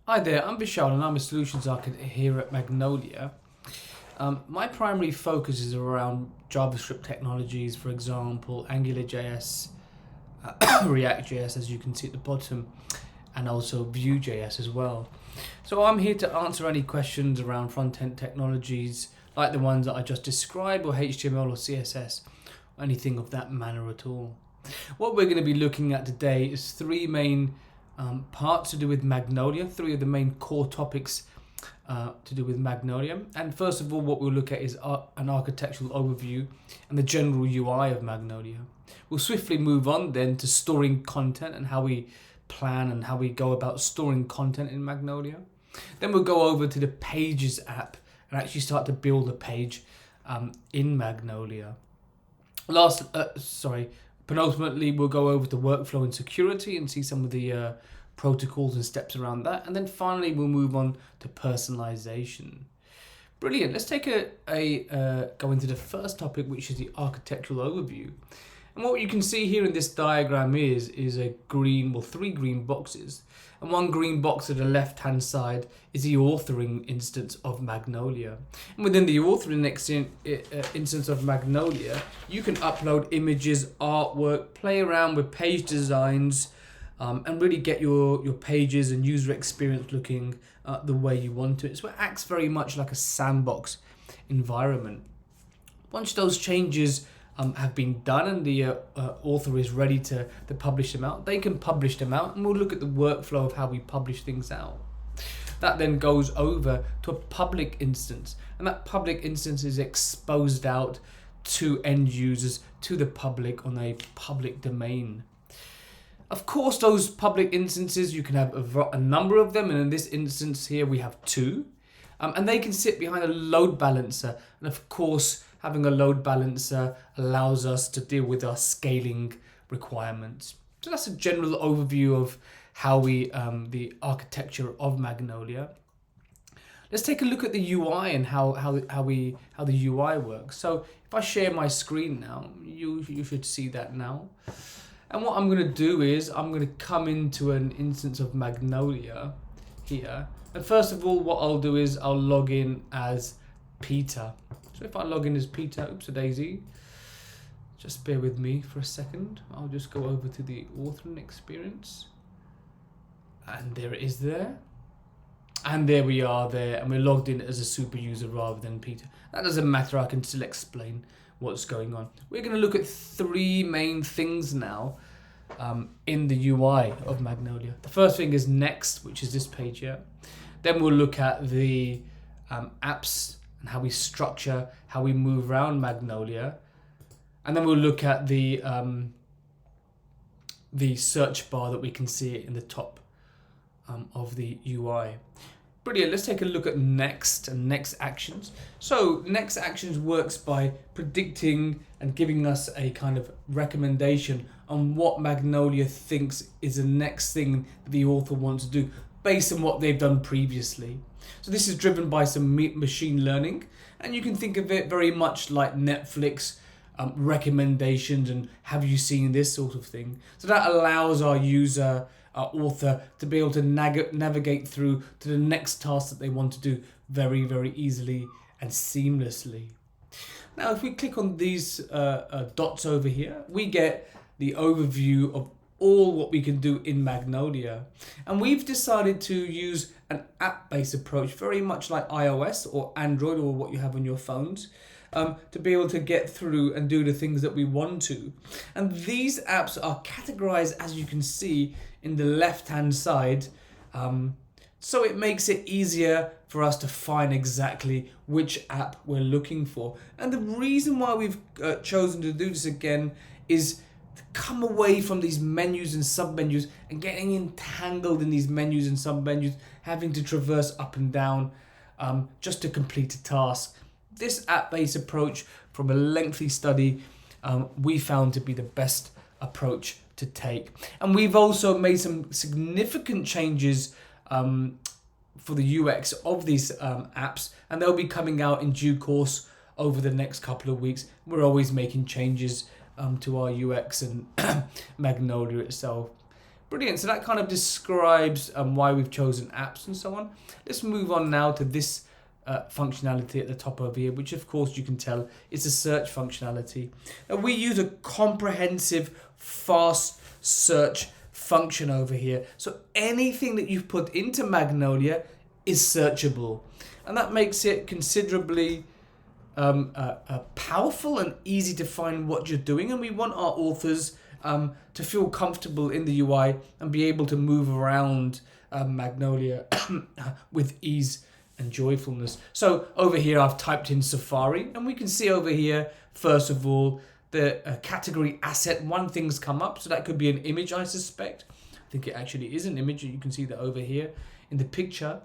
Hi there, I'm Vishal and I'm a solutions architect here at Magnolia. My primary focus is around JavaScript technologies, for example, AngularJS, React.js, as you can see at the bottom, and also Vue.js as well. So I'm here to answer any questions around front-end technologies like the ones that I just described, or HTML or CSS, or anything of that manner at all. What we're going to be looking at today is three main parts to do with Magnolia, three of the main core topics to do with Magnolia. And first of all, what we'll look at is an architectural overview and the general UI of Magnolia. We'll swiftly move on then to storing content and how we plan and how we go about storing content in Magnolia. Then we'll go over to the Pages app and actually start to build a page in Magnolia. Penultimately, we'll go over to workflow and security and see some of the protocols and steps around that. And then finally, we'll move on to personalization. Brilliant. Let's take go into the first topic, which is the architectural overview. And what you can see here in this diagram is three green boxes. And one green box at the left-hand side is the authoring instance of Magnolia. And within the authoring instance of Magnolia, you can upload images, artwork, play around with page designs, and really get your pages and user experience looking the way you want it. So it acts very much like a sandbox environment. Once those changes have been done and the author is ready to publish them out, they can publish them out, and we'll look at the workflow of how we publish things out. That then goes over to a public instance, and that public instance is exposed out to end users, to the public on a public domain. Of course, those public instances, you can have a number of them, and in this instance here we have two, and they can sit behind a load balancer. And of course, having a load balancer allows us to deal with our scaling requirements. So that's a general overview of how the architecture of Magnolia. Let's take a look at the UI and how the UI works. So if I share my screen now, you should see that now. And what I'm going to do is I'm going to come into an instance of Magnolia here. And first of all, what I'll do is I'll log in as Peter. So if I log in as Peter, oops a daisy, just bear with me for a second. I'll just go over to the authoring experience. And there it is there. And there we are there. And we're logged in as a super user rather than Peter. That doesn't matter, I can still explain what's going on. We're going to look at three main things now in the UI of Magnolia. The first thing is Next, which is this page here. Then we'll look at the apps and how we structure, how we move around Magnolia. And then we'll look at the search bar that we can see in the top of the UI. Brilliant. Let's take a look at Next and Next Actions. So Next Actions works by predicting and giving us a kind of recommendation on what Magnolia thinks is the next thing that the author wants to do based on what they've done previously. So this is driven by some machine learning, and you can think of it very much like Netflix recommendations and have you seen this sort of thing. So that allows our user, our author, to be able to navigate through to the next task that they want to do very, very easily and seamlessly. Now, if we click on these dots over here, we get the overview of all what we can do in Magnolia. And we've decided to use an app-based approach, very much like iOS or Android or what you have on your phones, to be able to get through and do the things that we want to. And these apps are categorized, as you can see, in the left-hand side. So it makes it easier for us to find exactly which app we're looking for. And the reason why we've chosen to do this again is to come away from these menus and sub-menus and getting entangled in these menus and sub-menus, having to traverse up and down just to complete a task. This app-based approach, from a lengthy study, we found to be the best approach to take. And we've also made some significant changes for the UX of these apps, and they'll be coming out in due course over the next couple of weeks. We're always making changes to our UX and Magnolia itself. Brilliant. So that kind of describes why we've chosen apps and so on. Let's move on now to this functionality at the top over here, which of course you can tell is a search functionality. Now we use a comprehensive, fast search function over here. So anything that you've put into Magnolia is searchable. And that makes it considerably powerful and easy to find what you're doing. And we want our authors to feel comfortable in the UI and be able to move around Magnolia with ease and joyfulness. So over here I've typed in Safari, and we can see over here, first of all, the category asset, one thing's come up. So that could be an image, I suspect. I think it actually is an image. You can see that over here in the picture.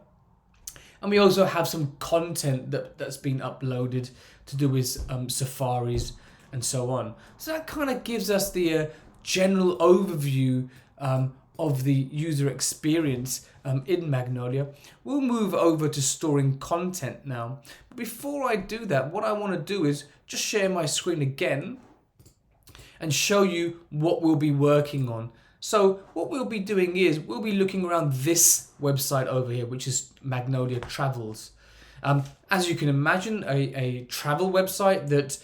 And we also have some content that's been uploaded to do with safaris and so on. So that kind of gives us the general overview of the user experience in Magnolia. We'll move over to storing content now. But before I do that, what I want to do is just share my screen again and show you what we'll be working on. So what we'll be doing is we'll be looking around this website over here, which is Magnolia Travels. As you can imagine, a travel website that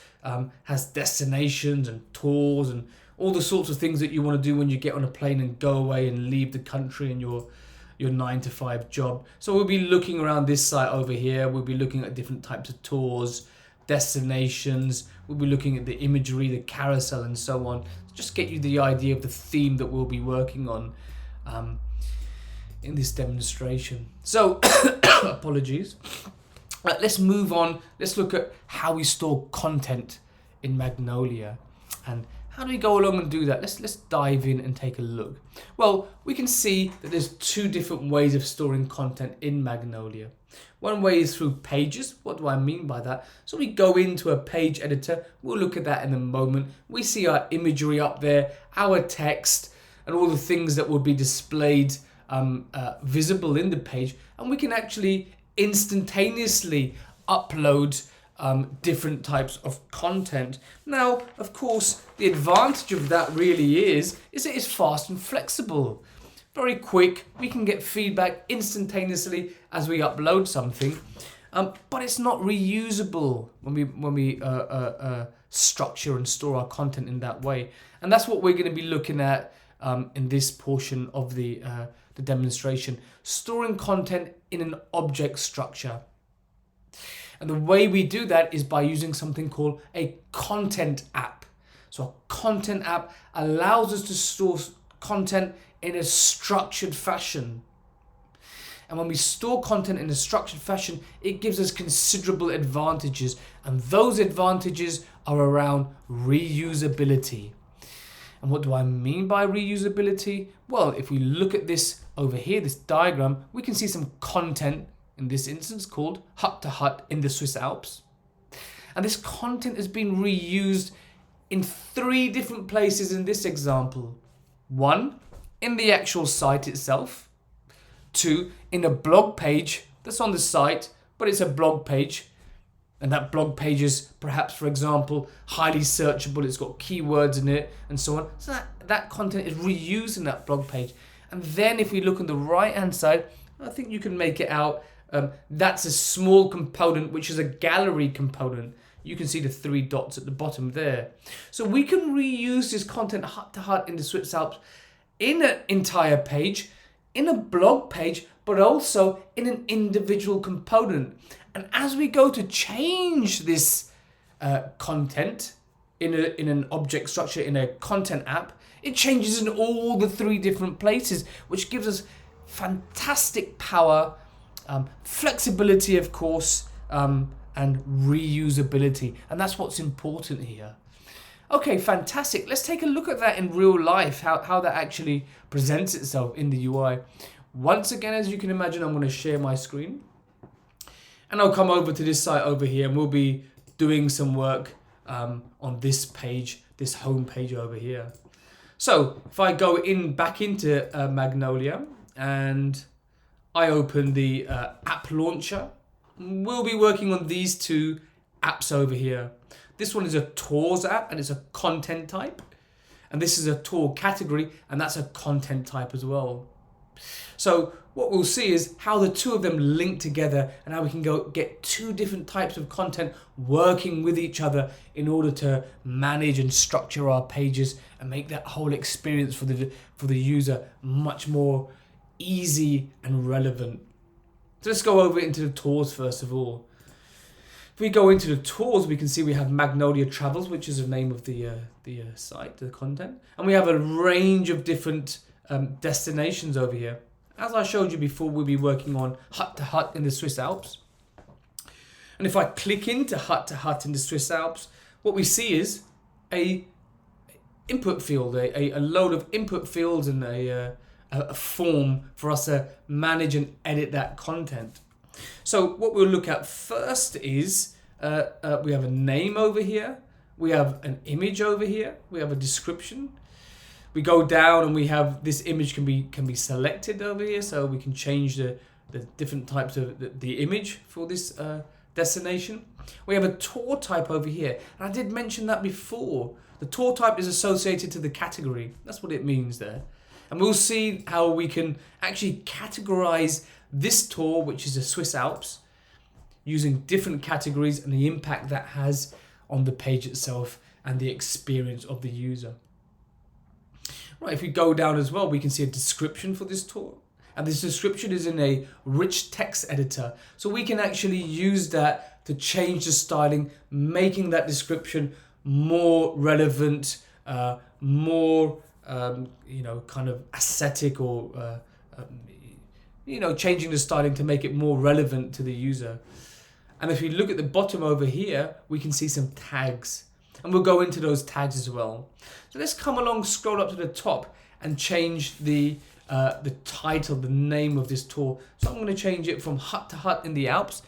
has destinations and tours and all the sorts of things that you want to do when you get on a plane and go away and leave the country and your 9-to-5 job. So we'll be looking around this site over here. We'll be looking at different types of tours, destinations. We'll be looking at the imagery, the carousel, and so on. Just get you the idea of the theme that we'll be working on in this demonstration. So, apologies. Let's move on. Let's look at how we store content in Magnolia. And how do we go along and do that? Let's dive in and take a look. Well, we can see that there's two different ways of storing content in Magnolia. One way is through pages. What do I mean by that? So we go into a page editor. We'll look at that in a moment. We see our imagery up there, our text, and all the things that will be displayed visible in the page. And we can actually instantaneously upload different types of content. Now, of course, the advantage of that really is it is fast and flexible. Very quick, we can get feedback instantaneously as we upload something, but it's not reusable when we structure and store our content in that way. And that's what we're going to be looking at in this portion of the demonstration, storing content in an object structure. And the way we do that is by using something called a content app. So a content app allows us to store content in a structured fashion. And when we store content in a structured fashion, it gives us considerable advantages. And those advantages are around reusability. And what do I mean by reusability? Well, if we look at this over here, this diagram, we can see some content, in this instance called Hut to Hut in the Swiss Alps. And this content has been reused in 3 different places in this example. 1, in the actual site itself. 2, in a blog page that's on the site, but it's a blog page. And that blog page is perhaps, for example, highly searchable. It's got keywords in it and so on. So that content is reused in that blog page. And then if we look on the right-hand side, I think you can make it out. That's a small component, which is a gallery component. You can see the 3 dots at the bottom there. So we can reuse this content hut to hut in the Swiss Alps in an entire page, in a blog page, but also in an individual component. And as we go to change this content in an object structure, in a content app, it changes in all the 3 different places, which gives us fantastic power, flexibility, of course, and reusability. And that's what's important here. Okay, fantastic. Let's take a look at that in real life, how that actually presents itself in the UI. Once again, as you can imagine, I'm going to share my screen. And I'll come over to this site over here, and we'll be doing some work on this page, this home page over here. So if I go back into Magnolia and I open the app launcher, we'll be working on these 2 apps over here. This one is a tours app and it's a content type. And this is a tour category, and that's a content type as well. So what we'll see is how the two of them link together and how we can go get two different types of content working with each other in order to manage and structure our pages and make that whole experience for the user much more easy and relevant. So let's go over into the tours first of all. If we go into the tours, we can see we have Magnolia Travels, which is the name of the site, the content. And we have a range of different destinations over here. As I showed you before, we'll be working on hut to hut in the Swiss Alps. And if I click into hut to hut in the Swiss Alps, what we see is a input field, a load of input fields and a form for us to manage and edit that content. So what we'll look at first is we have a name over here, we have an image over here, we have a description. We go down and we have this image can be selected over here, so we can change the different types of the image for this destination. We have a tour type over here, and I did mention that before. The tour type is associated to the category. That's what it means there. And we'll see how we can actually categorize this tour, which is the Swiss Alps, using different categories and the impact that has on the page itself and the experience of the user. Right, if we go down as well, we can see a description for this tour. And this description is in a rich text editor. So we can actually use that to change the styling, making that description more relevant, more, kind of aesthetic or, changing the styling to make it more relevant to the user. And if we look at the bottom over here, we can see some tags. And we'll go into those tags as well. So let's come along, scroll up to the top and change the title, the name of this tour. So I'm going to change it from hut to hut in the Alps.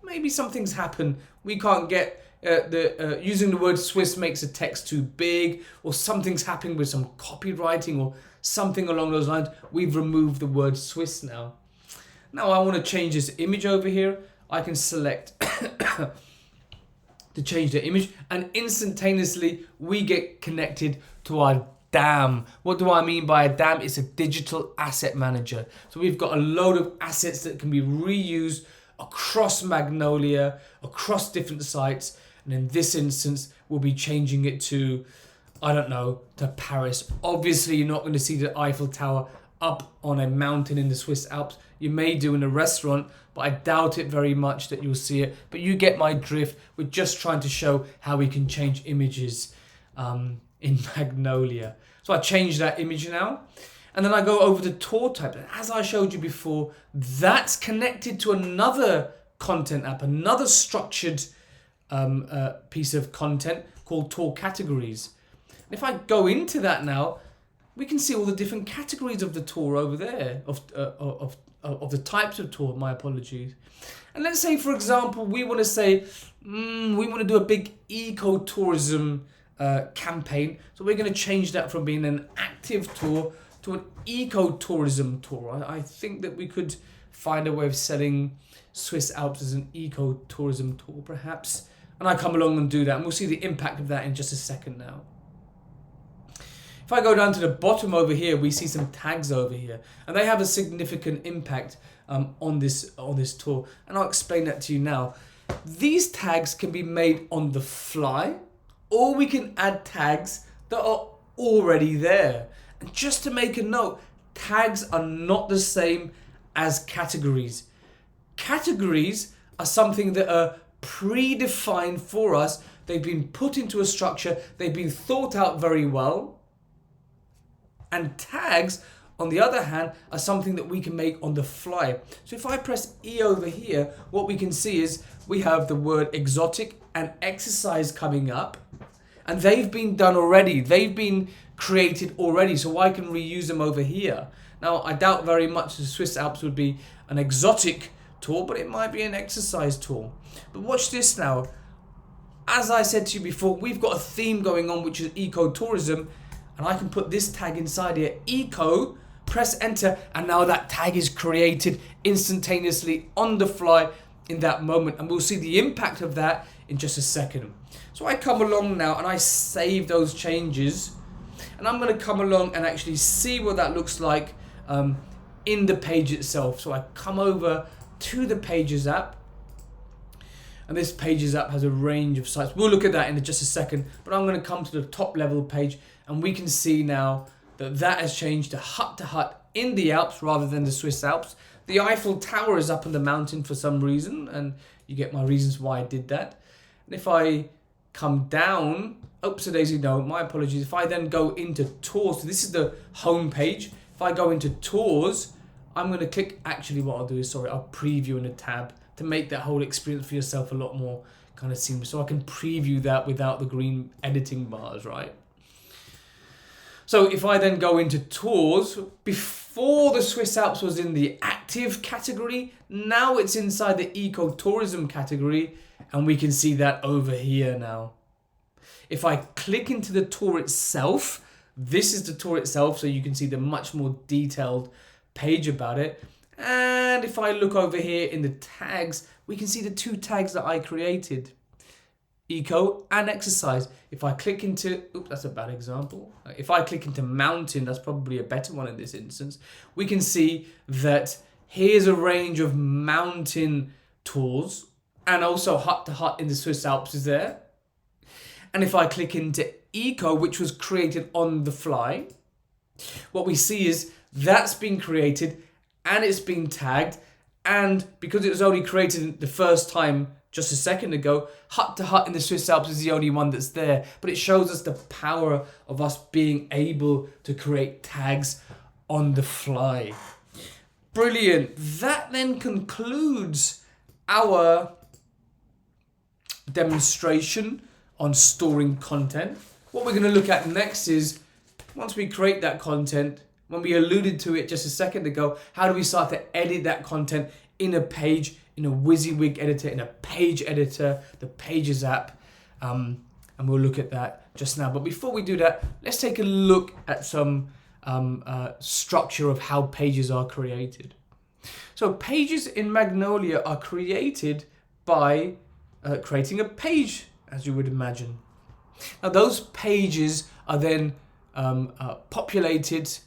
Maybe something's happened. We can't get using the word Swiss makes the text too big, or something's happening with some copywriting or something along those lines. We've removed the word Swiss now. Now I want to change this image over here. I can select to change the image, and instantaneously we get connected to our DAM. What do I mean by a DAM? It's a digital asset manager. So we've got a load of assets that can be reused across Magnolia, across different sites. And in this instance, we'll be changing it to, to Paris. Obviously, you're not going to see the Eiffel Tower up on a mountain in the Swiss Alps. You may do in a restaurant, but I doubt it very much that you'll see it. But you get my drift. We're just trying to show how we can change images in Magnolia. So I change that image now. And then I go over to tour type. And as I showed you before, that's connected to another content app, another structured piece of content called tour categories. And if I go into that now, we can see all the different categories of the tour over there, of the types of tour, my apologies. And let's say, for example, we want to say, we want to do a big ecotourism campaign. So we're going to change that from being an active tour to an ecotourism tour. I think that we could find a way of selling Swiss Alps as an ecotourism tour, perhaps. And I come along and do that, and we'll see the impact of that in just a second now. If I go down to the bottom over here, we see some tags over here, and they have a significant impact on this tour, and I'll explain that to you now. These tags can be made on the fly, or we can add tags that are already there. And just to make a note, tags are not the same as categories. Categories are something that are predefined for us. They've been put into a structure, they've been thought out very well. And tags, on the other hand, are something that we can make on the fly. So if I press E over here, what we can see is we have the word exotic and exercise coming up. And they've been done already. They've been created already, so I can reuse them over here. Now, I doubt very much the Swiss Alps would be an exotic tour, but it might be an exercise tour. But watch this now. As I said to you before, we've got a theme going on, which is ecotourism. And I can put this tag inside here, eco, press enter, and now that tag is created instantaneously on the fly in that moment. And we'll see the impact of that in just a second. So I come along now and I save those changes. And I'm going to come along and actually see what that looks like in the page itself. So I come over to the Pages app, and this Pages app has a range of sites. We'll look at that in just a second, but I'm going to come to the top level page, and we can see now that that has changed to hut in the Alps rather than the Swiss Alps. The Eiffel Tower is up on the mountain for some reason, and you get my reasons why I did that. And if I come down, oops a daisy, no, my apologies. If I then go into Tours, so this is the home page. If I go into Tours, I'm going to click, actually what I'll do is, I'll preview in a tab to make that whole experience for yourself a lot more kind of seamless. So I can preview that without the green editing bars, right? So if I then go into Tours, before the Swiss Alps was in the active category, now it's inside the ecotourism category, and we can see that over here now. If I click into the tour itself, this is the tour itself, so you can see the much more detailed page about it. And if I look over here in the tags, we can see the two tags that I created, eco and exercise. If I click into, oops, that's a bad example. If I click into mountain, that's probably a better one in this instance. We can see that here's a range of mountain tours, and also hut to hut in the Swiss Alps is there. And if I click into eco, which was created on the fly, what we see is that's been created and it's been tagged. And because it was only created the first time just a second ago, hut to hut in the Swiss Alps is the only one that's there. But it shows us the power of us being able to create tags on the fly. Brilliant. That then concludes our demonstration on storing content. What we're going to look at next is, once we create that content, when we alluded to it just a second ago, how do we start to edit that content in a page, in a WYSIWYG editor, in a page editor, the Pages app, and we'll look at that just now. But before we do that, let's take a look at some structure of how pages are created. So pages in Magnolia are created by creating a page, as you would imagine. Now those pages are then populated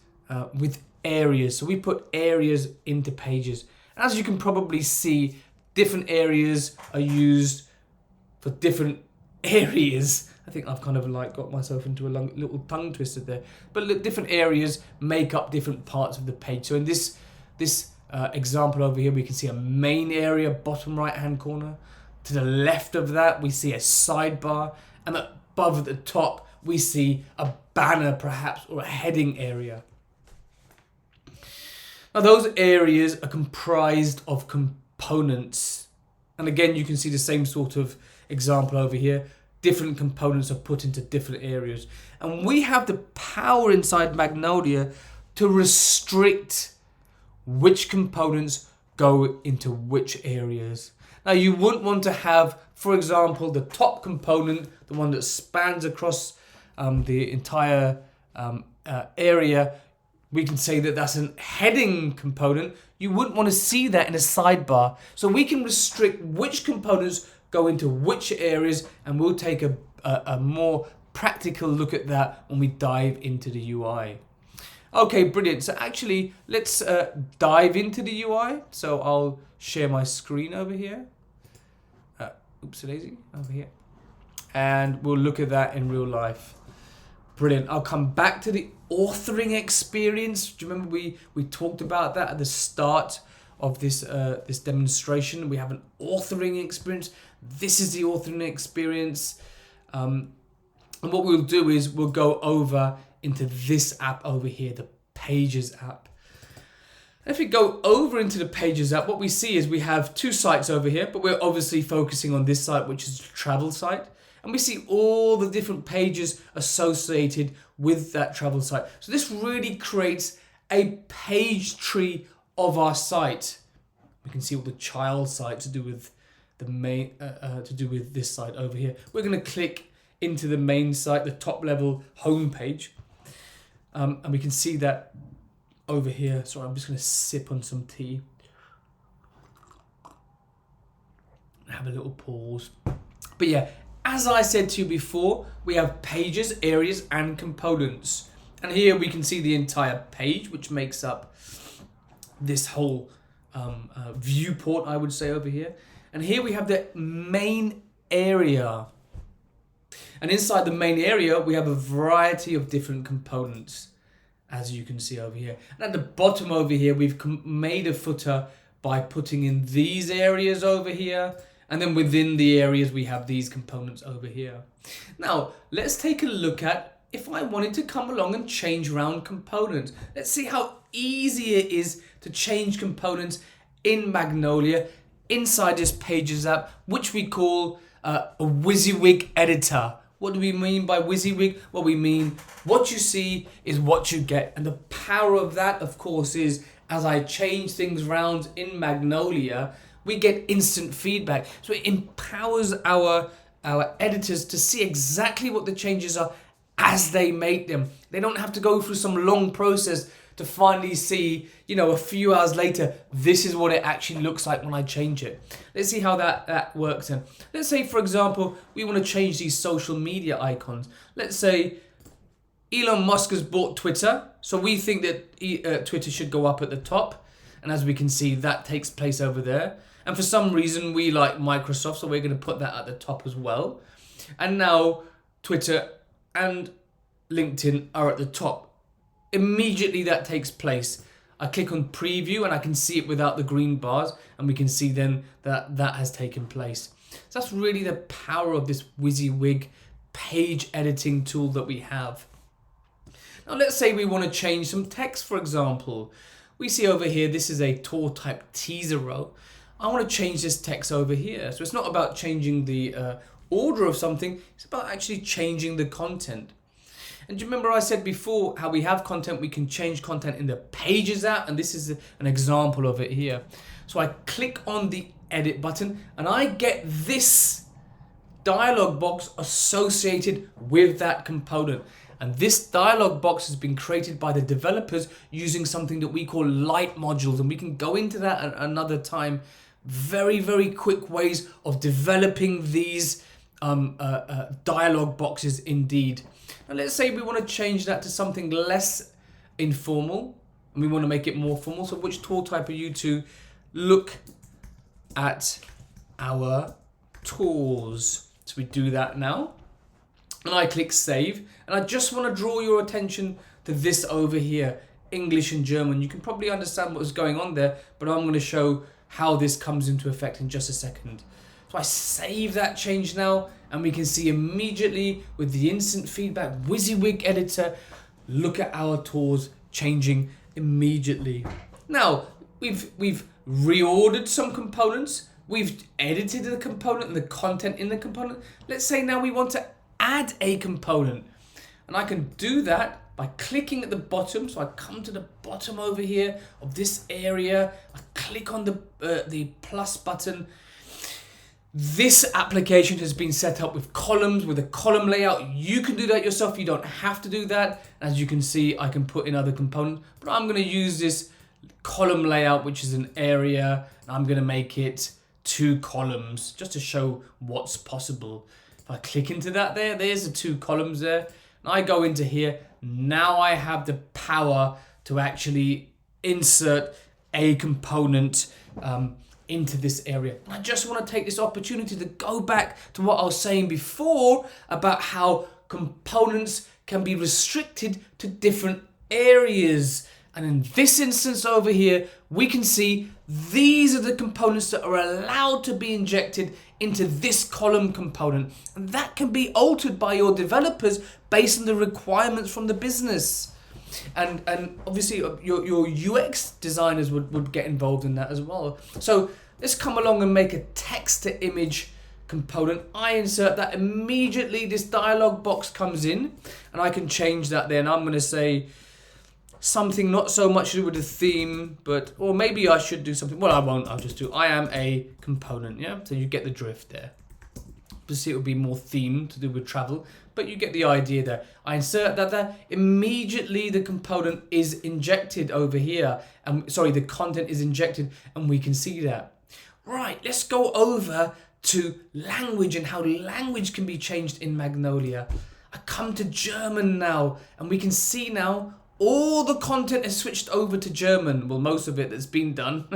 with areas. So we put areas into pages. As you can probably see, different areas are used for different areas. I think I've kind of like got myself into a little tongue twister there. But look, different areas make up different parts of the page. So in this example over here, we can see a main area, bottom right hand corner. To the left of that, we see a sidebar. And above at the top, we see a banner perhaps, or a heading area. Now those areas are comprised of components. And again, you can see the same sort of example over here. Different components are put into different areas. And we have the power inside Magnolia to restrict which components go into which areas. Now you wouldn't want to have, for example, the top component, the one that spans across the entire area. We can say that that's a heading component. You wouldn't want to see that in a sidebar. So we can restrict which components go into which areas, and we'll take a more practical look at that when we dive into the UI. Okay, brilliant. So actually, let's dive into the UI. So I'll share my screen over here. Oops, daisy, over here. And we'll look at that in real life. Brilliant. I'll come back to the authoring experience. Do you remember we talked about that at the start of this this demonstration? We have an authoring experience. This is the authoring experience. And what we'll do is we'll go over into this app over here, the Pages app. If we go over into the Pages app, what we see is we have two sites over here, but we're obviously focusing on this site, which is the travel site. And we see all the different pages associated with that travel site. So this really creates a page tree of our site. We can see all the child sites to do with the main, to do with this site over here. We're going to click into the main site, the top level home page. And we can see that over here. Sorry, I'm just going to sip on some tea. Have a little pause. But yeah, as I said to you before, we have pages, areas, and components. And here we can see the entire page, which makes up this whole viewport, I would say, over here. And here we have the main area. And inside the main area, we have a variety of different components, as you can see over here. And at the bottom over here, we've made a footer by putting in these areas over here. And then within the areas, we have these components over here. Now, let's take a look at if I wanted to come along and change around components. Let's see how easy it is to change components in Magnolia inside this Pages app, which we call a WYSIWYG editor. What do we mean by WYSIWYG? Well, we mean what you see is what you get. And the power of that, of course, is as I change things around in Magnolia, we get instant feedback. So it empowers our editors to see exactly what the changes are as they make them. They don't have to go through some long process to finally see, a few hours later, this is what it actually looks like when I change it. Let's see how that works then. Let's say, for example, we want to change these social media icons. Let's say Elon Musk has bought Twitter, so we think that Twitter should go up at the top. And as we can see, that takes place over there. And for some reason, we like Microsoft, so we're going to put that at the top as well. And now Twitter and LinkedIn are at the top. Immediately that takes place. I click on preview and I can see it without the green bars, and we can see then that has taken place. So that's really the power of this WYSIWYG page editing tool that we have. Now let's say we want to change some text, for example. We see over here, this is a tour type teaser row. I want to change this text over here. So it's not about changing the order of something, it's about actually changing the content. And do you remember I said before how we have content, we can change content in the Pages app, and this is an example of it here. So I click on the edit button and I get this dialog box associated with that component. And this dialog box has been created by the developers using something that we call light modules, and we can go into that at another time. Very, very quick ways of developing these dialog boxes indeed. Now let's say we want to change that to something less informal and we want to make it more formal. So which tool type are you to? Look at our tools. So we do that now. And I click save. And I just want to draw your attention to this over here, English and German. You can probably understand what's going on there, but I'm going to show how this comes into effect in just a second. So I save that change now, and we can see immediately with the instant feedback WYSIWYG editor, look at our tools changing immediately. Now, we've reordered some components, we've edited the component and the content in the component. Let's say now we want to add a component, and I can do that by clicking at the bottom. So I come to the bottom over here of this area, I click on the plus button. This application has been set up with columns, with a column layout. You can do that yourself, you don't have to do that. As you can see, I can put in other components, but I'm going to use this column layout, which is an area, and I'm going to make it 2 columns just to show what's possible. If I click into that there's the 2 columns there, and I go into here. Now I have the power to actually insert a component into this area. And I just want to take this opportunity to go back to what I was saying before about how components can be restricted to different areas. And in this instance over here, we can see these are the components that are allowed to be injected into this column component. And that can be altered by your developers based on the requirements from the business. And obviously your UX designers would get involved in that as well. So let's come along and make a text to image component. I insert that immediately. This dialog box comes in and I can change that there. And I'm going to say something not so much to do with the theme, but, or maybe I should do something. Well, I won't. I'll just do I am a component. Yeah. So you get the drift there. Obviously, it would be more theme to do with travel, but you get the idea there. I insert that there. Immediately, the component is injected over here. Sorry, the content is injected, and we can see that. Right, let's go over to language and how language can be changed in Magnolia. I come to German now, and we can see now all the content is switched over to German. Well, most of it that's been done.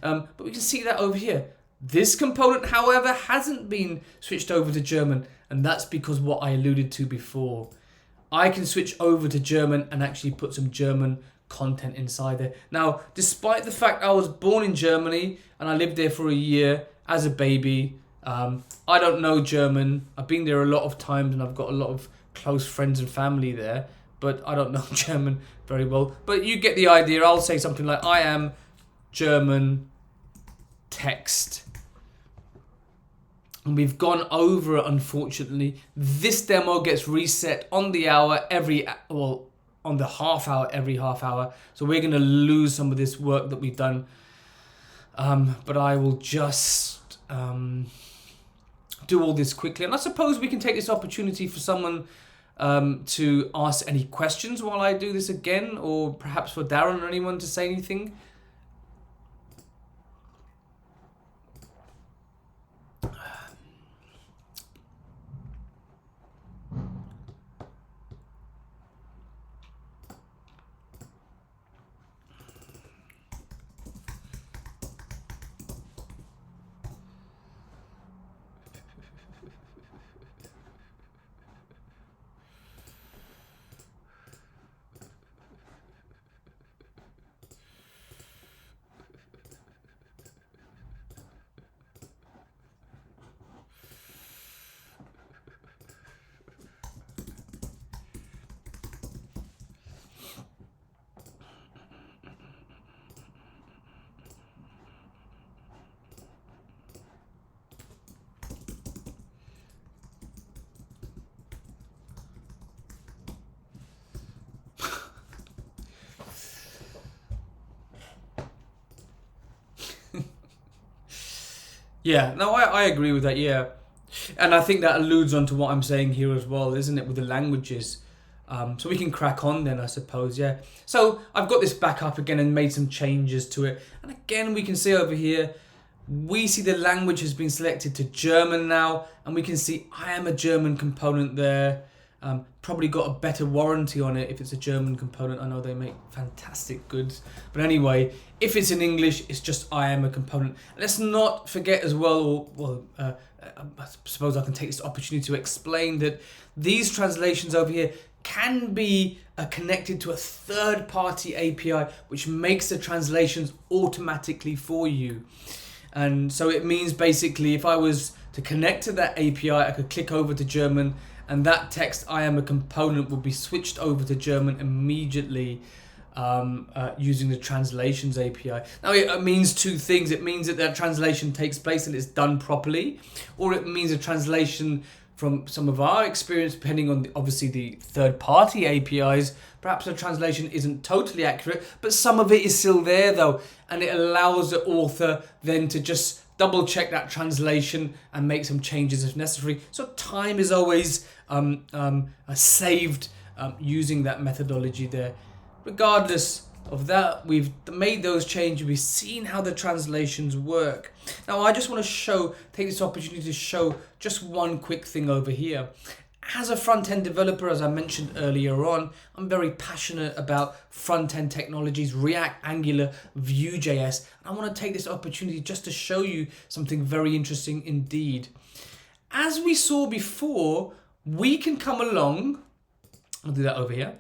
But we can see that over here. This component, however, hasn't been switched over to German, and that's because what I alluded to before. I can switch over to German and actually put some German content inside there. Now, despite the fact I was born in Germany and I lived there for a year as a baby, I don't know German. I've been there a lot of times and I've got a lot of close friends and family there, but I don't know German very well. But you get the idea. I'll say something like, I am German text. And we've gone over it, unfortunately. This demo gets reset on the hour on the half hour, every half hour. So we're going to lose some of this work that we've done. But I will just do all this quickly. And I suppose we can take this opportunity for someone to ask any questions while I do this again, or perhaps for Darren or anyone to say anything. Yeah, no, I agree with that, yeah. And I think that alludes on to what I'm saying here as well, isn't it, with the languages. So we can crack on then, I suppose, yeah. So I've got this back up again and made some changes to it. And again, we can see over here, we see the language has been selected to German now. And we can see I am a German component there. Probably got a better warranty on it if it's a German component. I know they make fantastic goods. But anyway, if it's in English, it's just I am a component. Let's not forget as well, I suppose I can take this opportunity to explain that these translations over here can be connected to a third-party API, which makes the translations automatically for you. And so it means basically if I was to connect to that API, I could click over to German, and that text, I am a component, will be switched over to German immediately using the translations API. Now, it means two things. It means that that translation takes place and it's done properly, or it means a translation from some of our experience, depending on obviously the third-party APIs, perhaps the translation isn't totally accurate, but some of it is still there though, and it allows the author then to just double check that translation and make some changes if necessary. So time is always saved using that methodology there. Regardless of that, we've made those changes. We've seen how the translations work. Now, I just want to take this opportunity to show just one quick thing over here. As a front-end developer, as I mentioned earlier on, I'm very passionate about front-end technologies, React, Angular, Vue.js. And I want to take this opportunity just to show you something very interesting indeed. As we saw before, we can come along, I'll do that over here,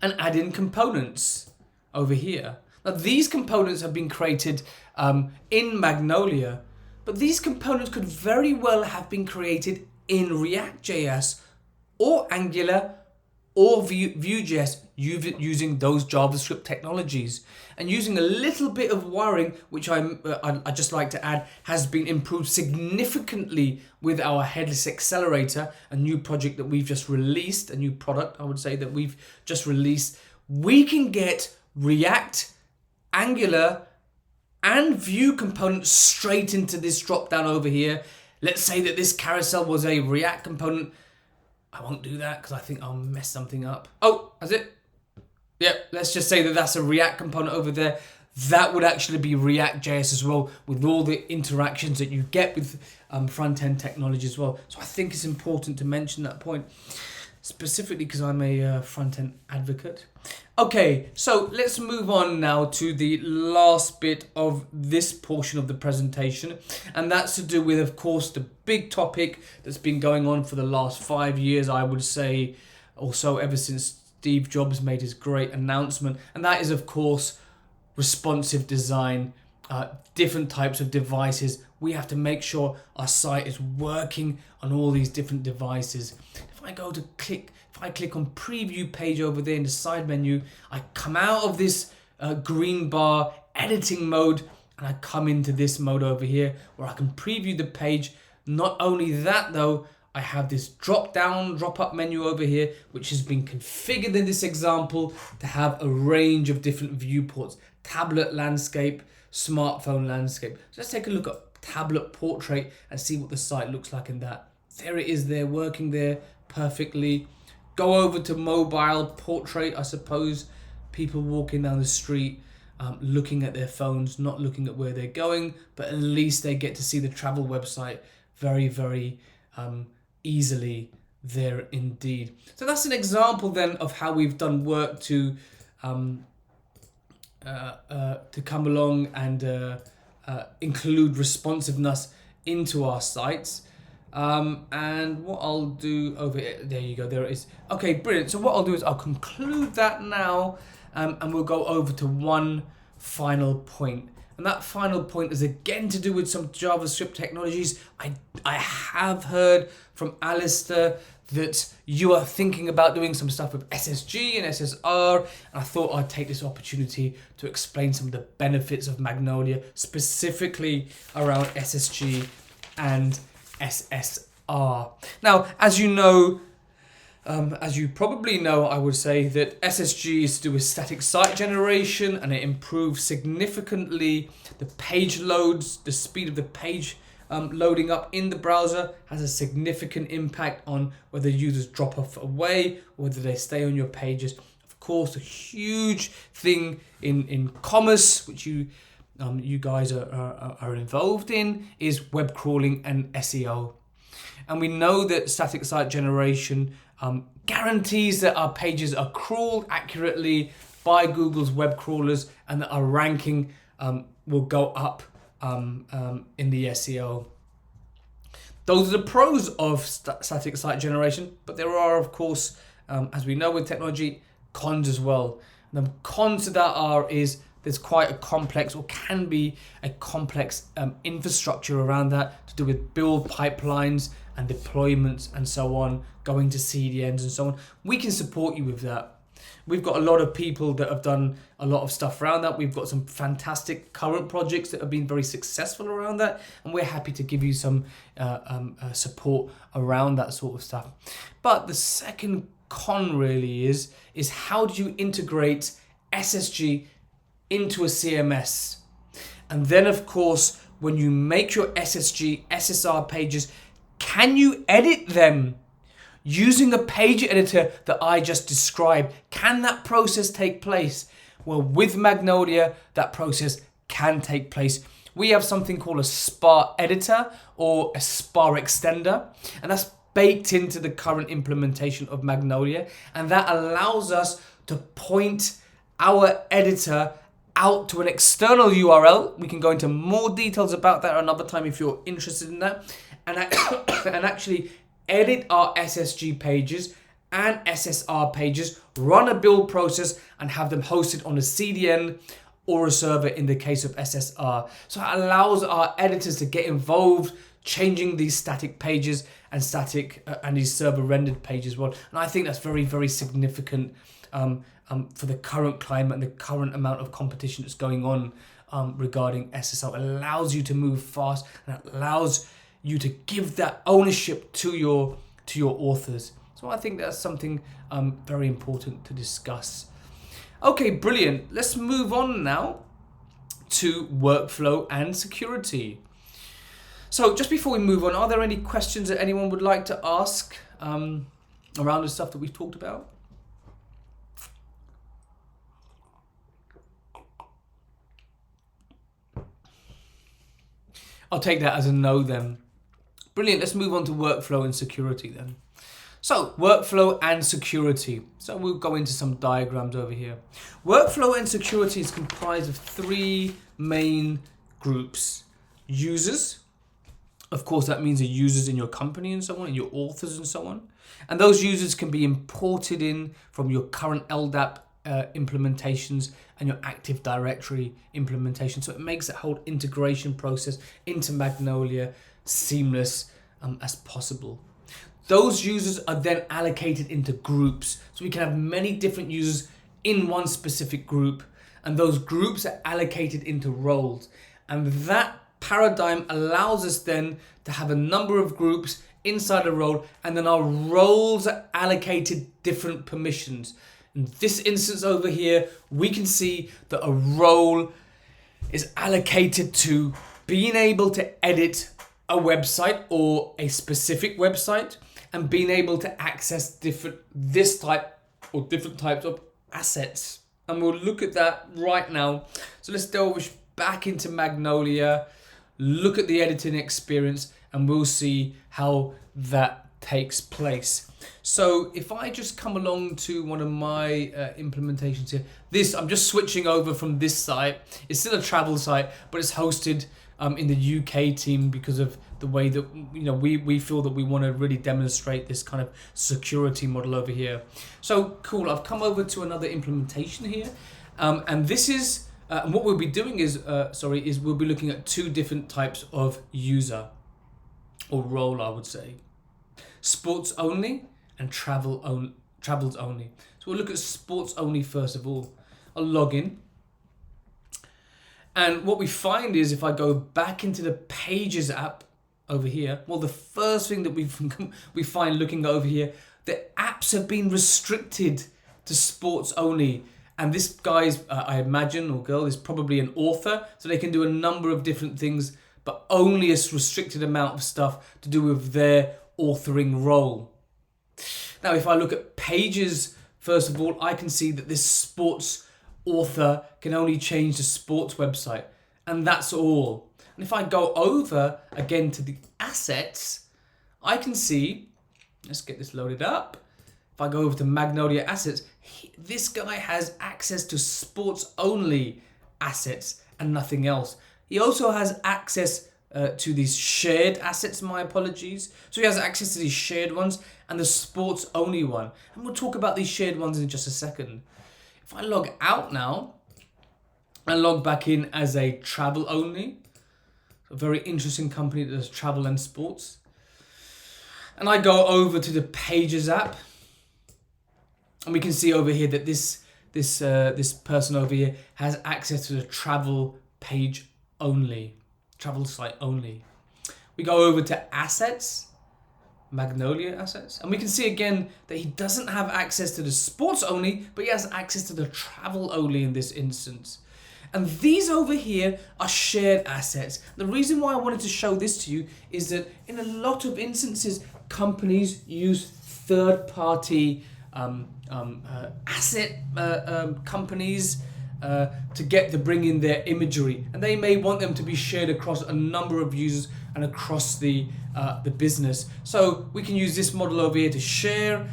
and add in components over here. Now, these components have been created in Magnolia, but these components could very well have been created in React.js or Angular or Vue.js using those JavaScript technologies. And using a little bit of wiring, which I just like to add, has been improved significantly with our headless accelerator, a new project that we've just released, a new product, I would say, that we've just released. We can get React, Angular, and Vue components straight into this drop down over here. Let's say that this carousel was a React component. I won't do that because I think I'll mess something up. Oh, that's it. Yeah, let's just say that that's a React component over there. that would actually be React.js as well, with all the interactions that you get with front-end technology as well. So I think it's important to mention that point, specifically because I'm a front-end advocate. Okay, so let's move on now to the last bit of this portion of the presentation, and that's to do with, of course, the big topic that's been going on for the last 5 years, I would say, also ever since Steve Jobs made his great announcement, and that is, of course, responsive design, different types of devices. We have to make sure our site is working on all these different devices. If I click on preview page over there in the side menu, I come out of this green bar editing mode, and I come into this mode over here where I can preview the page. Not only that though, I have this drop up menu over here, which has been configured in this example to have a range of different viewports: tablet landscape, smartphone landscape. So let's take a look at tablet portrait and see what the site looks like in that. There it is there, working there perfectly. Go over to mobile portrait. I suppose people walking down the street, looking at their phones, not looking at where they're going, but at least they get to see the travel website very, very easily there indeed. So that's an example then of how we've done work to come along and include responsiveness into our sites. And what I'll do over here, there you go, there it is. Okay, brilliant. So what I'll do is I'll conclude that now, and we'll go over to one final point. And that final point is again to do with some JavaScript technologies. I have heard from Alistair that you are thinking about doing some stuff with SSG and SSR, and I thought I'd take this opportunity to explain some of the benefits of Magnolia, specifically around SSG and SSR. Now, as you know, as you probably know, I would say that SSG is to do with static site generation, and it improves significantly the page loads, the speed of the page loading up in the browser, has a significant impact on whether users drop off away or whether they stay on your pages. Of course, a huge thing in commerce, which you guys are involved in, is web crawling and SEO. And we know that static site generation guarantees that our pages are crawled accurately by Google's web crawlers, and that our ranking will go up in the SEO. Those are the pros of static site generation, but there are, of course, as we know with technology, cons as well. And the cons to that is there's quite a complex, or can be a complex infrastructure around that, to do with build pipelines and deployments and so on, going to CDNs and so on. We can support you with that. We've got a lot of people that have done a lot of stuff around that. We've got some fantastic current projects that have been very successful around that, and we're happy to give you some support around that sort of stuff. But the second con really is how do you integrate SSG into a CMS? And then, of course, when you make your SSG, SSR pages, can you edit them using the page editor that I just described? Can that process take place? Well, with Magnolia, that process can take place. We have something called a SPA editor or a SPA extender, and that's baked into the current implementation of Magnolia, and that allows us to point our editor out to an external URL. We can go into more details about that another time if you're interested in that, and actually edit our SSG pages and SSR pages, run a build process, and have them hosted on a CDN or a server in the case of SSR. So it allows our editors to get involved, changing these static pages and and these server rendered pages as well. And I think that's very, very significant for the current climate and the current amount of competition that's going on regarding SSR. It allows you to move fast, and it allows you to give that ownership to your authors. So I think that's something very important to discuss. Okay, brilliant. Let's move on now to workflow and security. So just before we move on, are there any questions that anyone would like to ask around the stuff that we've talked about? I'll take that as a no then. Brilliant. Let's move on to workflow and security then. So, workflow and security. So we'll go into some diagrams over here. Workflow and security is comprised of three main groups. Users. Of course, that means the users in your company and so on, and your authors and so on. And those users can be imported in from your current LDAP implementations and your Active Directory implementation. So it makes that whole integration process into Magnolia seamless as possible. Those users are then allocated into groups. So we can have many different users in one specific group, and those groups are allocated into roles. And that paradigm allows us then to have a number of groups inside a role, and then our roles are allocated different permissions. In this instance over here, we can see that a role is allocated to being able to edit a website or a specific website, and being able to access different types of assets. And we'll look at that right now. So let's delve back into Magnolia, look at the editing experience, and we'll see how that takes place. So if I just come along to one of my implementations here, I'm just switching over from this site. It's still a travel site, but it's hosted in the UK team because of the way that we feel that we want to really demonstrate this kind of security model over here. So cool, I've come over to another implementation here, and this is and what we'll be doing is we'll be looking at two different types of user or role, I would say. Sports only and travels only. So we'll look at sports only first of all. I'll log in. And what we find is if I go back into the Pages app over here, well, the first thing that we find looking over here, the apps have been restricted to sports only. And this guy's, I imagine, or girl, is probably an author, so they can do a number of different things, but only a restricted amount of stuff to do with their authoring role. Now, if I look at Pages, first of all, I can see that this sports author can only change the sports website, and that's all. And if I go over again to the assets, I can see, let's get this loaded up. If I go over to Magnolia assets, this guy has access to sports only assets and nothing else. He also has access to these shared assets, my apologies. So he has access to these shared ones and the sports only one. And we'll talk about these shared ones in just a second. If I log out now and log back in as a travel only, a very interesting company that does travel and sports. And I go over to the Pages app, and we can see over here that this person over here has access to the travel page only, travel site only. We go over to assets, Magnolia assets, and we can see again that he doesn't have access to the sports only, but he has access to the travel only in this instance. And these over here are shared assets. The reason why I wanted to show this to you is that in a lot of instances, companies use third-party asset companies to bring in their imagery, and they may want them to be shared across a number of users and across the business. So we can use this model over here to share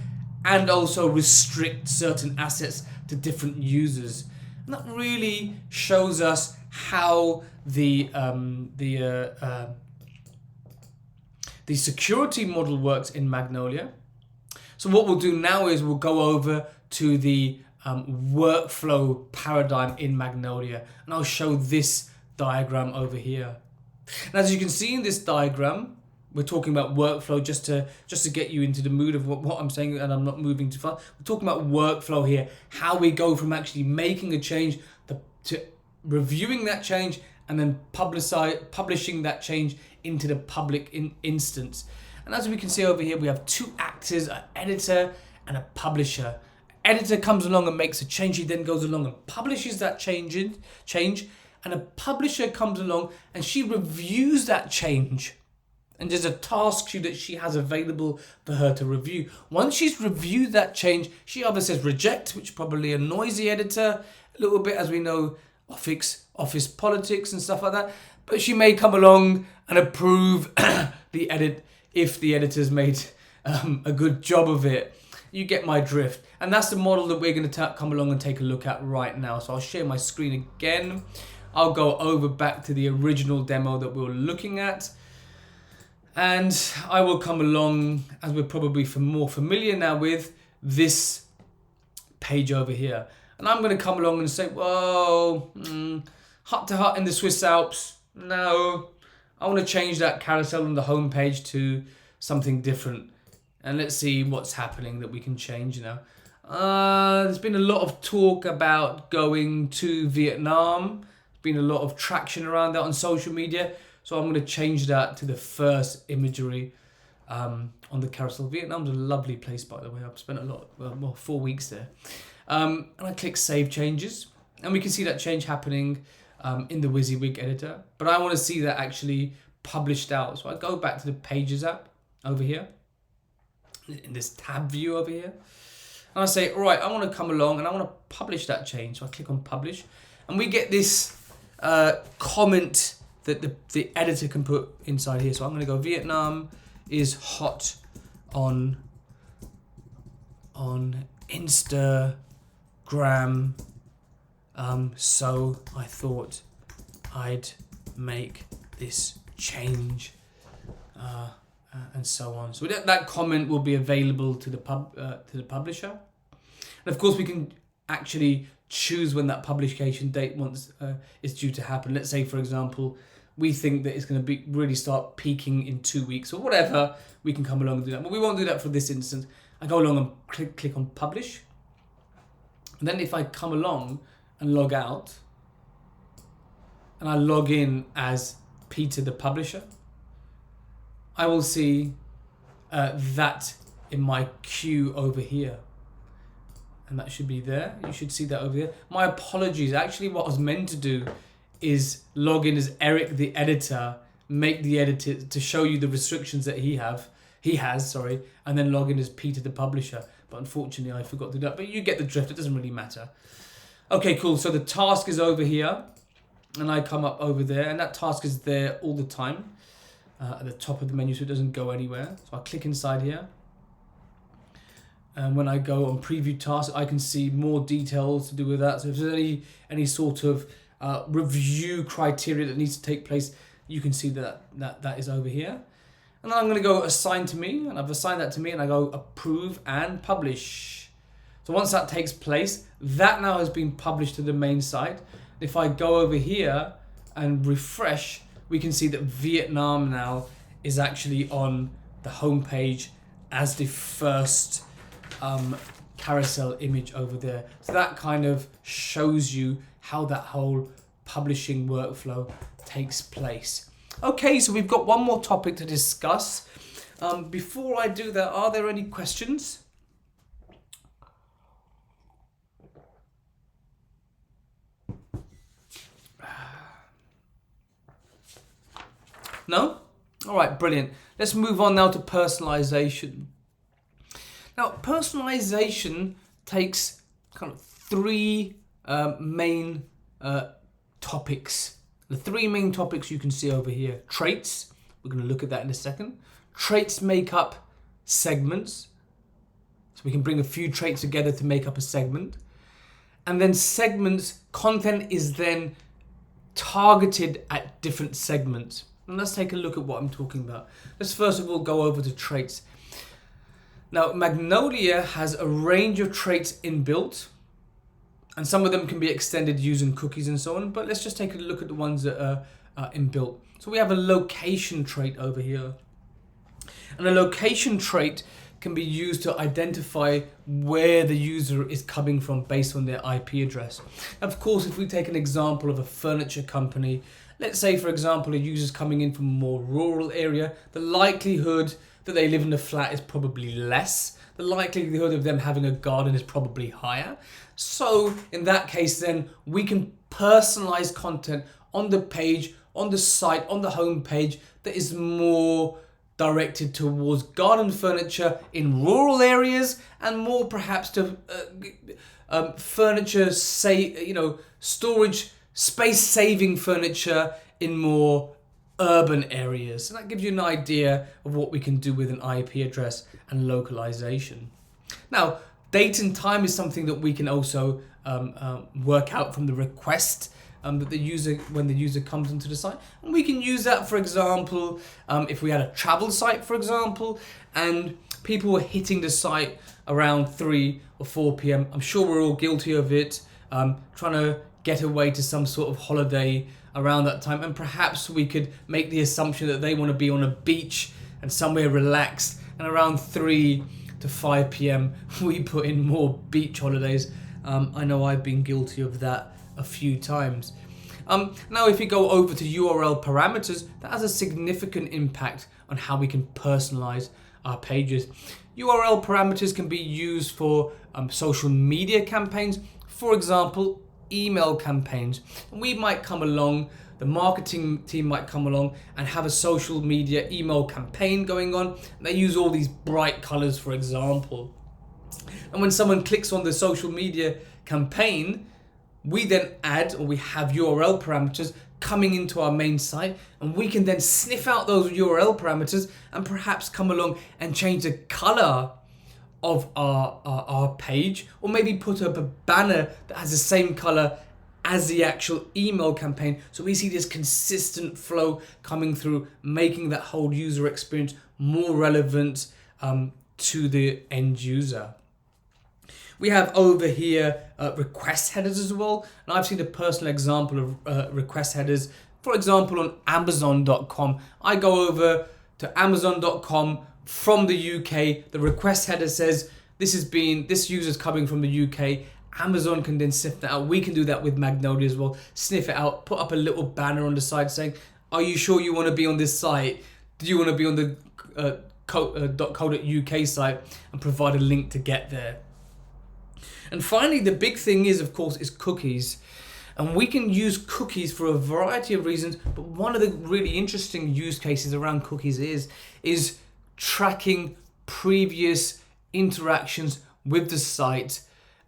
and also restrict certain assets to different users. And that really shows us how the security model works in Magnolia. So what we'll do now is we'll go over to the workflow paradigm in Magnolia, and I'll show this diagram over here. And as you can see in this diagram, we're talking about workflow just to get you into the mood of what I'm saying, and I'm not moving too far. We're talking about workflow here, how we go from actually making a change to reviewing that change and then publishing that change into the public instance. And as we can see over here, we have two actors, an editor and a publisher. Editor comes along and makes a change. He then goes along and publishes that change, and a publisher comes along and she reviews that change. And there's a task that she has available for her to review. Once she's reviewed that change, she either says reject, which probably annoys the editor a little bit, as we know, office politics and stuff like that. But she may come along and approve the edit if the editor's made a good job of it. You get my drift. And that's the model that we're going to come along and take a look at right now. So I'll share my screen again. I'll go over back to the original demo that we were looking at. And I will come along, as we're probably more familiar now with, this page over here. And I'm going to come along and say, whoa, hut to hut in the Swiss Alps. No, I want to change that carousel on the home page to something different. And let's see what's happening that we can change now. There's been a lot of talk about going to Vietnam. There's been a lot of traction around that on social media. So I'm going to change that to the first imagery on the carousel. Vietnam's a lovely place, by the way. I've spent 4 weeks there. And I click Save Changes. And we can see that change happening in the WYSIWYG editor. But I want to see that actually published out. So I go back to the Pages app over here, in this tab view over here. And I say, all right, I want to come along and I want to publish that change. So I click on Publish. And we get this comment that the editor can put inside here. So I'm going to go, Vietnam is hot on Instagram. So I thought I'd make this change. And so on. So that comment will be available to the publisher, and of course we can actually choose when that publication date is due to happen. Let's say, for example, we think that it's going to really start peaking in 2 weeks or whatever. We can come along and do that, but we won't do that for this instance. I go along and click on Publish, and then if I come along and log out, and I log in as Peter the publisher, I will see that in my queue over here. And that should be there. You should see that over here. My apologies. Actually, what I was meant to do is log in as Eric the editor, make the editor to show you the restrictions that he has, and then log in as Peter the publisher. But unfortunately, I forgot to do that. But you get the drift. It doesn't really matter. Okay, cool. So the task is over here, and I come up over there, and that task is there all the time. At the top of the menu, so it doesn't go anywhere. So I click inside here, and when I go on preview task, I can see more details to do with that. So if there's any sort of review criteria that needs to take place, you can see that is over here. And then I'm going to go assign to me, and I've assigned that to me, and I go approve and publish. So once that takes place, that now has been published to the main site. If I go over here and refresh, we can see that Vietnam now is actually on the home page as the first carousel image over there. So that kind of shows you how that whole publishing workflow takes place. Okay, so we've got one more topic to discuss. Before I do that, are there any questions? No? All right, brilliant. Let's move on now to personalization. Now, personalization takes kind of three main topics. The three main topics you can see over here. Traits, we're going to look at that in a second. Traits make up segments. So we can bring a few traits together to make up a segment. And then segments, content is then targeted at different segments. And let's take a look at what I'm talking about. Let's first of all go over to traits. Now, Magnolia has a range of traits inbuilt, and some of them can be extended using cookies and so on, but let's just take a look at the ones that are inbuilt. So we have a location trait over here. And a location trait can be used to identify where the user is coming from based on their IP address. Of course, if we take an example of a furniture company, let's say, for example, a user's coming in from a more rural area, the likelihood that they live in a flat is probably less. The likelihood of them having a garden is probably higher. So in that case, then we can personalize content on the page, on the site, on the home page that is more directed towards garden furniture in rural areas, and more perhaps to furniture, storage, space-saving furniture in more urban areas. So that gives you an idea of what we can do with an IP address and localization. Now, date and time is something that we can also work out from the request that the user, when the user comes into the site. And we can use that, for example, if we had a travel site, for example, and people were hitting the site around 3 or 4 p.m. I'm sure we're all guilty of it, trying to get away to some sort of holiday around that time, and perhaps we could make the assumption that they want to be on a beach and somewhere relaxed, and around 3 to 5 p.m. we put in more beach holidays. I know I've been guilty of that a few times. Now if you go over to URL parameters, that has a significant impact on how we can personalize our pages. URL parameters can be used for social media campaigns, for example, email campaigns. And we might come along, the marketing team might come along and have a social media email campaign going on. They use all these bright colors, for example. And when someone clicks on the social media campaign, we then add, or we have URL parameters coming into our main site, and we can then sniff out those URL parameters and perhaps come along and change the color of our page, or maybe put up a banner that has the same color as the actual email campaign, so we see this consistent flow coming through, making that whole user experience more relevant to the end user. We have over here request headers as well, and I've seen a personal example of request headers. For example, on Amazon.com, I go over to Amazon.com from the UK. The request header says this user's coming from the UK. Amazon can then sniff that out. We can do that with Magnolia as well. Sniff it out, put up a little banner on the side saying, "Are you sure you want to be on this site? Do you want to be on the .co.uk site?" and provide a link to get there. And finally, the big thing is, of course, is cookies. And we can use cookies for a variety of reasons, but one of the really interesting use cases around cookies is tracking previous interactions with the site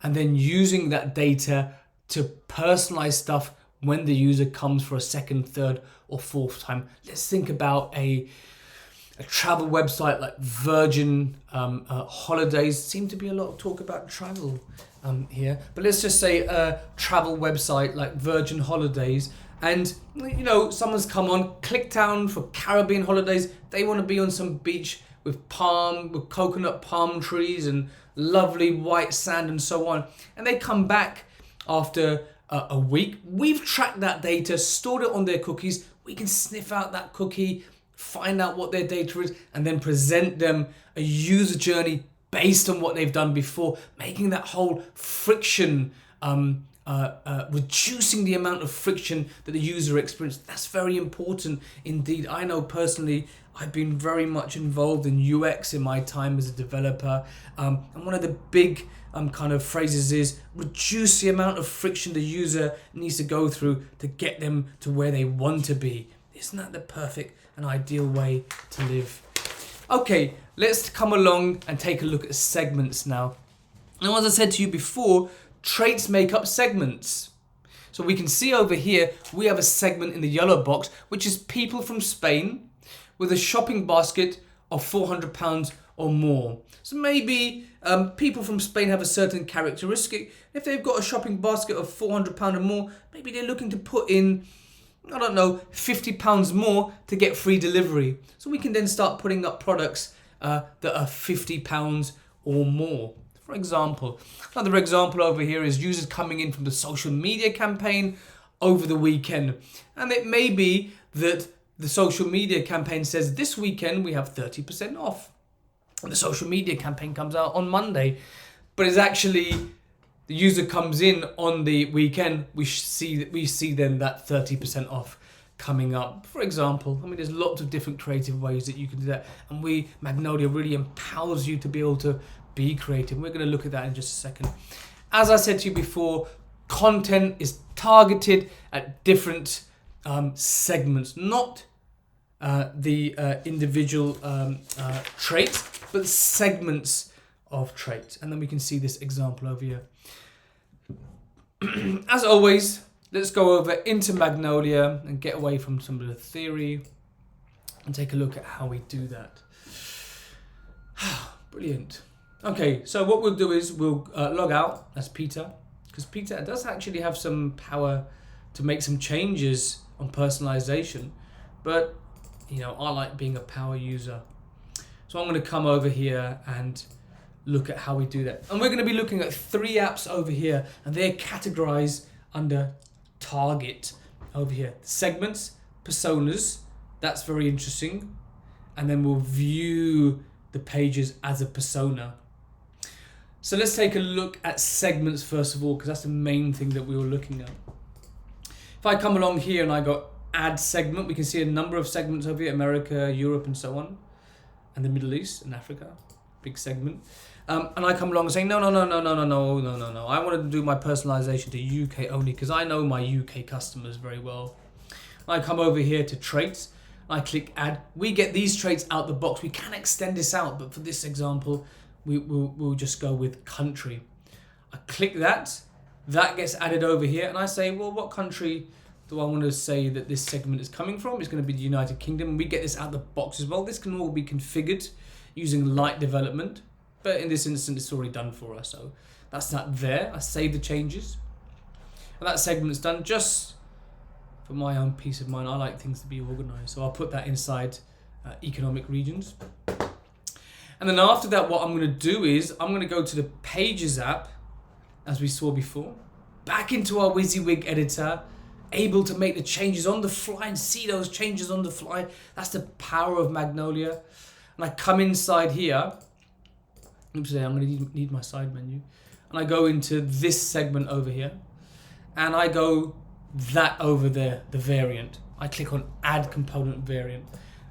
and then using that data to personalize stuff when the user comes for a second, third, or fourth time. Let's think about a travel website like Virgin Holidays. Seem to be a lot of talk about travel here, but let's just say a travel website like Virgin Holidays, and you know, someone's come on, ClickTown for Caribbean holidays. They want to be on some beach with coconut palm trees and lovely white sand and so on, and they come back after a week. We've tracked that data, stored it on their cookies. We can sniff out that cookie, find out what their data is, and then present them a user journey based on what they've done before, making that whole friction, reducing the amount of friction that the user experienced. That's very important indeed. I know personally, I've been very much involved in UX in my time as a developer, and one of the big kind of phrases is reduce the amount of friction the user needs to go through to get them to where they want to be. Isn't that the perfect and ideal way to live? Okay, let's come along and take a look at segments now. Now, as I said to you before, traits make up segments. So we can see over here, we have a segment in the yellow box, which is people from Spain with a shopping basket of £400 or more. So maybe people from Spain have a certain characteristic. If they've got a shopping basket of £400 or more, maybe they're looking to put in, I don't know, £50 more to get free delivery. So we can then start putting up products that are £50 or more. For example, another example over here is users coming in from the social media campaign over the weekend. And it may be that the social media campaign says this weekend we have 30% off. And the social media campaign comes out on Monday. But it's actually, the user comes in on the weekend, we see then that 30% off coming up. For example, I mean, there's lots of different creative ways that you can do that. And Magnolia really empowers you to be able to be creative. We're going to look at that in just a second. As I said to you before, content is targeted at different segments, not the individual traits, but segments of traits. And then we can see this example over here. As always, let's go over into Magnolia and get away from some of the theory. and take a look at how we do that. Brilliant. Okay, so what we'll do is we'll log out as Peter, because Peter does actually have some power to make some changes on personalization, but you know, I like being a power user. So I'm going to come over here and look at how we do that. And we're going to be looking at 3 apps over here, and they're categorized under target over here. Segments, personas, that's very interesting. And then we'll view the pages as a persona. So let's take a look at segments first of all, because that's the main thing that we were looking at. If I come along here and I go add segment, we can see a number of segments over here, America, Europe, and so on, and the Middle East and Africa, big segment. And I come along and say, no. I want to do my personalization to UK only, because I know my UK customers very well. I come over here to traits. I click add. We get these traits out the box. We can extend this out, but for this example, we'll just go with country. I click that. That gets added over here, and I say, well, what country do I want to say that this segment is coming from? It's going to be the United Kingdom. And we get this out the box as well. This can all be configured using light development, but in this instance, it's already done for us. So that's that there. I save the changes, and that segment's done. Just for my own peace of mind, I like things to be organized, so I'll put that inside economic regions. And then after that, what I'm going to do is I'm going to go to the Pages app, as we saw before, back into our WYSIWYG editor, able to make the changes on the fly and see those changes on the fly. That's the power of Magnolia. And I come inside here. Oops, I'm going to need my side menu. And I go into this segment over here. And I go that over there, the variant. I click on Add Component Variant.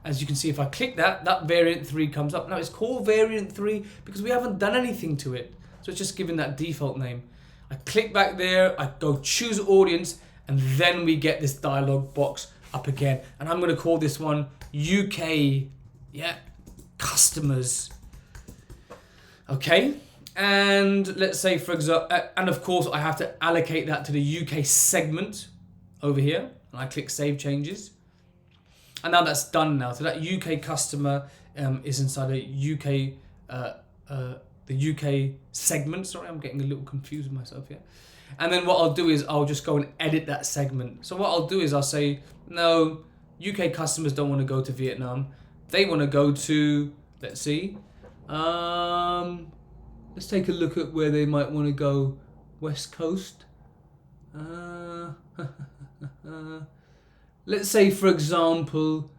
As you can see, if I click that, that variant 3 comes up. Now it's called variant 3 because we haven't done anything to it. So it's just given that default name. I click back there, I go choose audience, and then we get this dialog box up again. And I'm going to call this one UK, customers. Okay, and let's say, for example, and of course I have to allocate that to the UK segment over here. And I click Save Changes. And now that's done now. So that UK customer is inside the UK segment. Sorry, I'm getting a little confused with myself here. And then what I'll do is I'll just go and edit that segment. So what I'll do is I'll say, no, UK customers don't want to go to Vietnam. They want to go to, let's see. Let's take a look at where they might want to go. West Coast. Let's say, for example,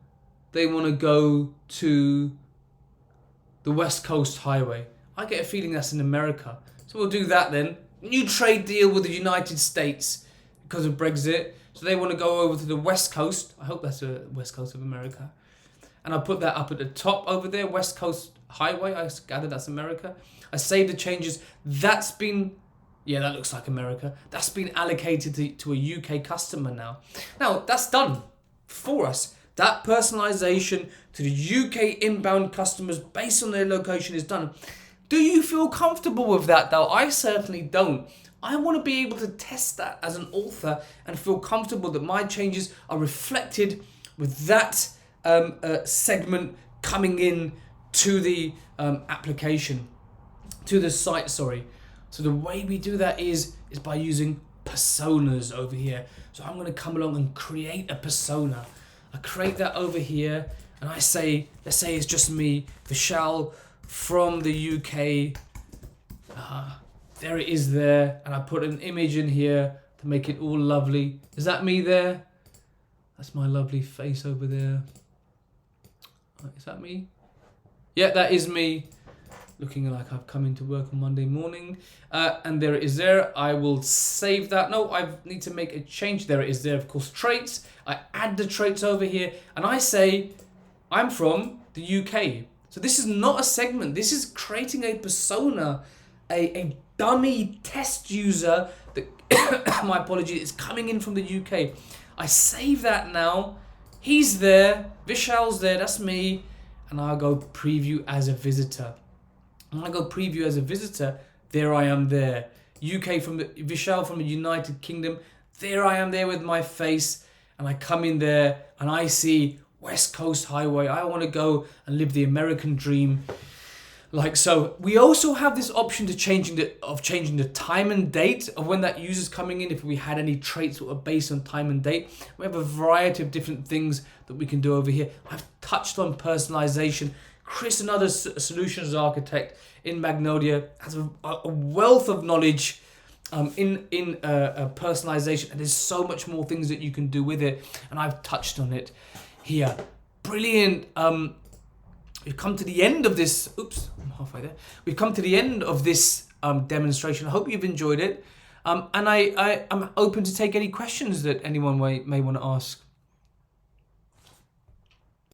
they want to go to the West Coast Highway. I get a feeling that's in America. So we'll do that then. New trade deal with the United States because of Brexit. So they want to go over to the West Coast. I hope that's the West Coast of America. And I'll put that up at the top over there, West Coast Highway. I gather that's America. I save the changes. That's been, that looks like America. That's been allocated to a UK customer now. Now, that's done for us. That personalization to the UK inbound customers based on their location is done. Do you feel comfortable with that though? I certainly don't. I want to be able to test that as an author and feel comfortable that my changes are reflected with that segment coming in to the application, to the site, sorry. So the way we do that is by using personas over here. So I'm going to come along and create a persona. I create that over here and I say, let's say it's just me, Vishal from the UK. There it is there. And I put an image in here to make it all lovely. Is that me there? That's my lovely face over there. Is that me? Yeah, that is me. Looking like I've come into work on Monday morning. And there it is there. I will save that. No, I need to make a change. There it is there, of course, traits. I add the traits over here. And I say, I'm from the UK. So this is not a segment. This is creating a persona, a dummy test user that, my apologies, is coming in from the UK. I save that now. He's there. Vishal's there. That's me. And I'll go preview as a visitor. When I go preview as a visitor, there I am there. UK from Vishal from the United Kingdom. There I am there with my face. And I come in there and I see West Coast Highway. I want to go and live the American dream. Like so. We also have this option to changing the time and date of when that user's coming in, if we had any traits that were based on time and date. We have a variety of different things that we can do over here. I've touched on personalization. Chris, another solutions architect in Magnolia, has a wealth of knowledge in personalization, and there's so much more things that you can do with it, and I've touched on it here. Brilliant. We've come to the end of this. Oops, I'm halfway there. We've come to the end of this demonstration. I hope you've enjoyed it. And I'm open to take any questions that anyone may want to ask.